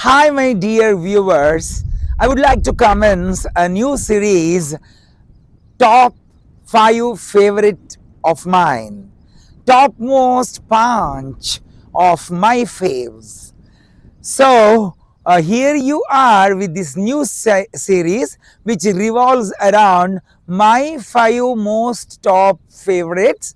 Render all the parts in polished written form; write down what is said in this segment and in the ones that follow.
Hi, my dear viewers. I would like to commence a new series, Top 5 Favorite of Mine. Topmost punch of my faves. So, here you are with this new series which revolves around my 5 most top favorites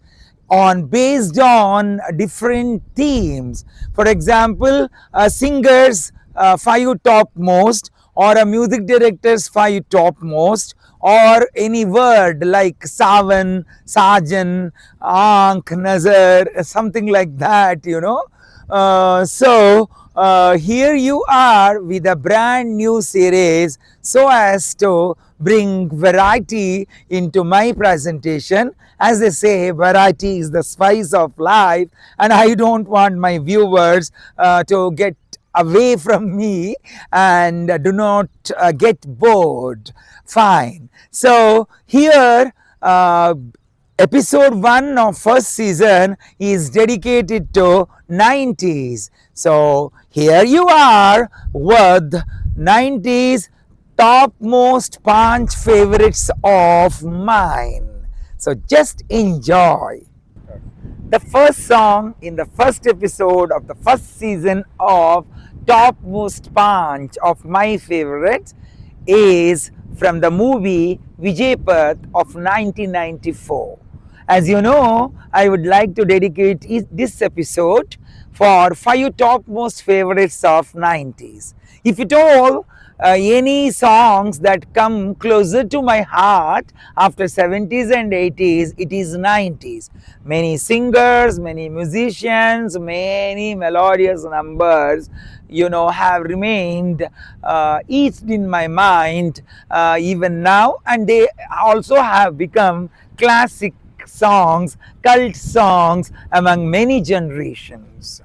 on based on different themes. For example, a singer's 5 top most, or a music director's 5 top most, or any word like Savan, Sajan, Ankh, Nazar, something like that, here you are with a brand new series so as to bring variety into my presentation. As they say, variety is the spice of life, and I don't want my viewers to get away from me and do not get bored. Fine. So, here episode 1 of first season is dedicated to 90s. So here you are with 90s topmost punch favorites of mine. So just enjoy. The first song in the first episode of the first season of Topmost Punch of my favorites is from the movie Vijaypath of 1994. As you know, I would like to dedicate this episode for 5 topmost favorites of 90s. If at all any songs that come closer to my heart after 70s and 80s, it is 90s. Many singers, many musicians, many melodious numbers, have remained etched in my mind even now, and they also have become classic songs, cult songs among many generations.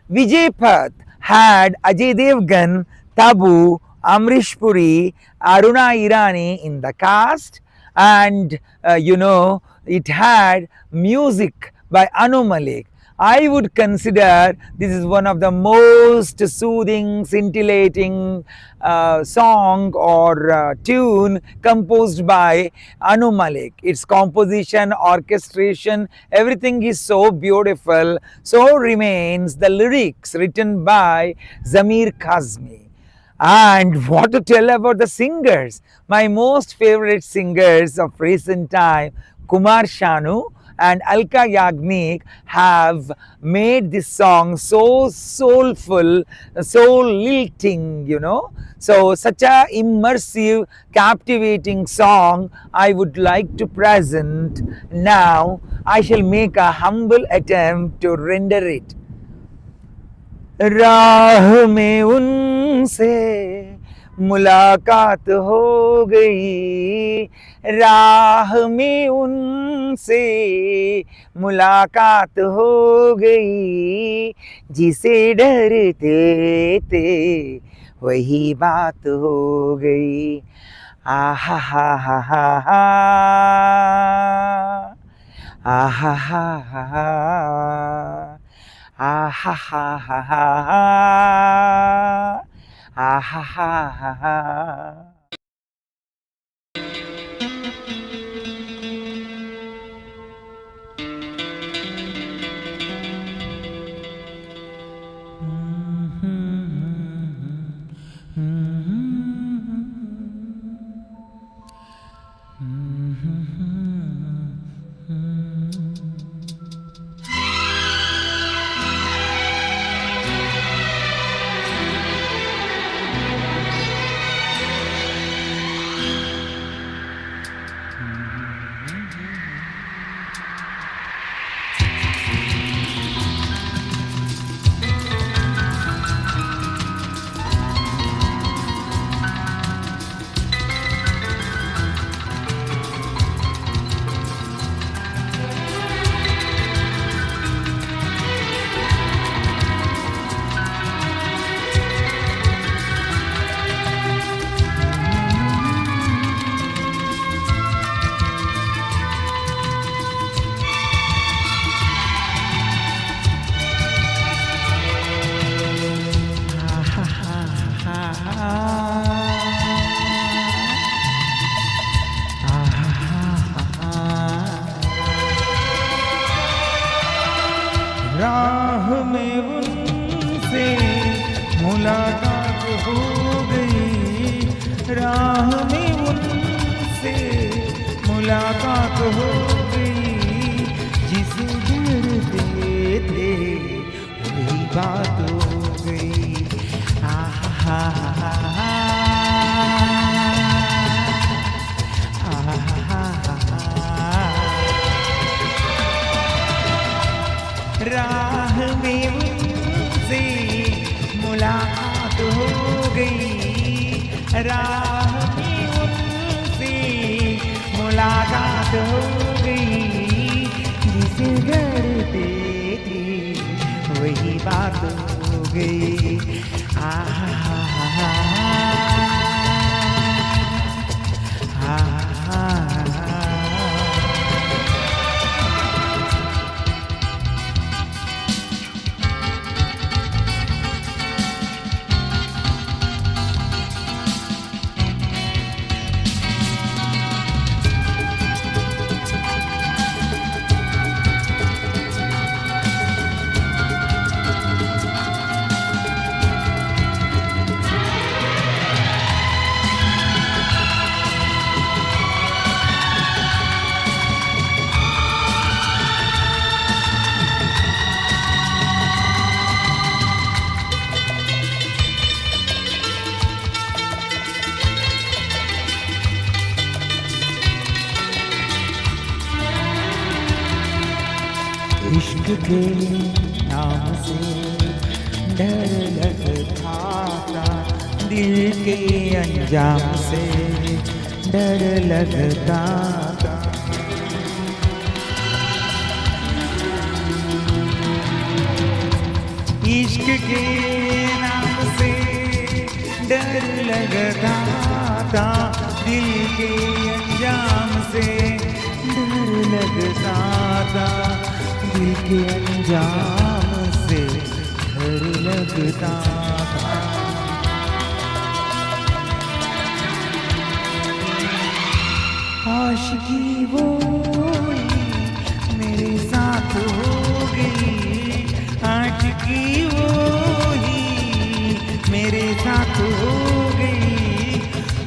Vijaypath had Ajay Devgan, Tabu, Amrish Puri, Aruna Irani in the cast, and it had music by Anu Malik. I would consider this is one of the most soothing, scintillating song or tune composed by Anu Malik. Its composition, orchestration, everything is so beautiful. So remains the lyrics written by Zamir Kazmi. And what to tell about the singers? My most favorite singers of recent time, Kumar Sanu and Alka Yagnik, have made this song so soulful, so lilting, So, such a immersive, captivating song I would like to present now. I shall make a humble attempt to render it. राह में उनसे मुलाकात हो गई, राह में उनसे मुलाकात हो गई, जिसे डरते थे वही बात हो गई। आहा हा हा हा हा, आहा हा हा हा, ah ha ha ha ha ha, ah ha ha ha ha. राह में उनसे मुलाकात हो गई, राह में उनसे मुलाकात हो गई, जिसे डरते थे वही बात हो गई। आहा राह में उनसे मुलाकात हो गई, राह में उनसे मुलाकात हो गई, जिसे डरते थे वही बात हो गई। इश्क के नाम से डर लगता था, दिल के अंजाम से डर लगता था। इश्क के नाम से डर लगता था, दिल के अंजाम से डर लगता था, दिल के अंजाम से डर लगता था। आशिकी वो मेरे साथ हो गई, आशिकी वो ही मेरे साथ हो गई,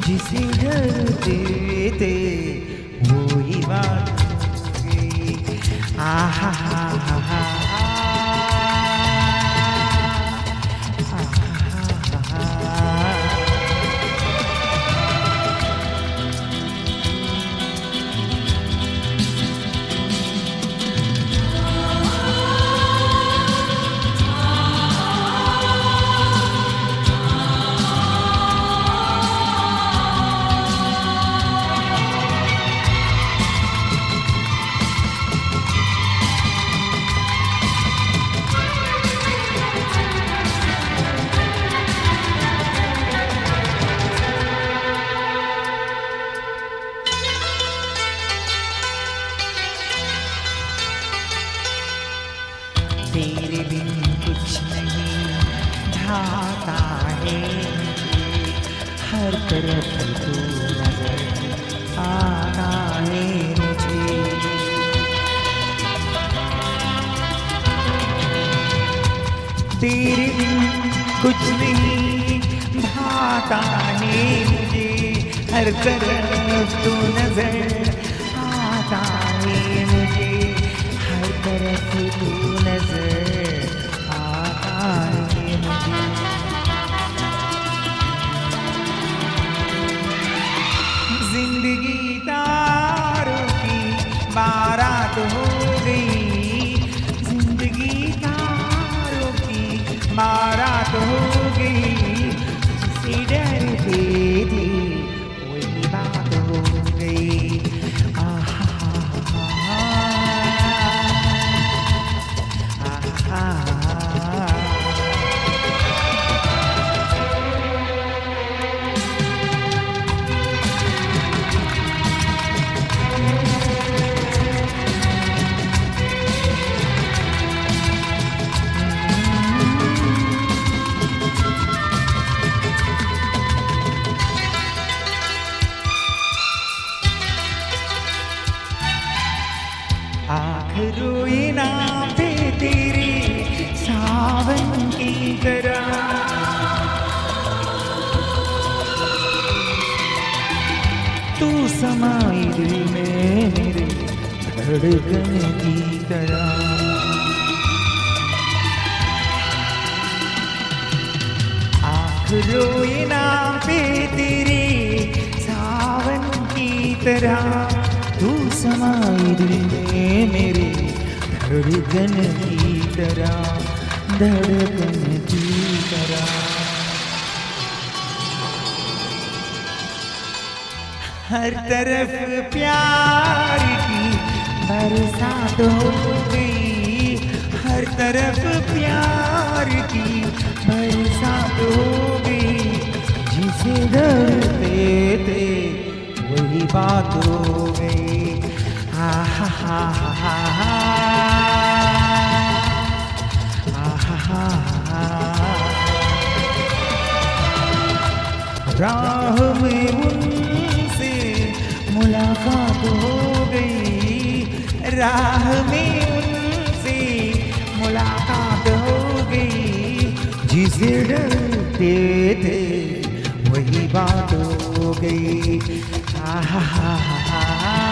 जिसे डरते थे वो ही बात हो गई। आहा हा हा हा तेरे बिन कुछ नहीं ढाता है मुझे, हर तरफ तू नजर आता है मुझे। तेरे बिन कुछ नहीं ढाता है मुझे, हर तरफ तू नजर आता है मुझे, हर तरफ तू नजर आता है मुझे। जिंदगी तारों की बारात हो गई, जिंदगी तारों की बारात हो गई, जिसे डरते थे वही बात हो गई। धड़कन की तरह। आँख रोए नाम पे तेरे सावन की तरह, तू समाई दिल में मेरे धड़कन की तरह, धड़कन की तरह। हर तरफ प्यार की बरसात हो गई, हर तरफ प्यार की बरसात हो गई, जिसे डरते थे वही बात हो गई। हा हा हा हा हा हा हा। राह में उनसे मुलाकात हो गई, राह में उनसे मुलाकात हो गई, जिसे डरते थे वही बात हो गई। हा हा हा हा।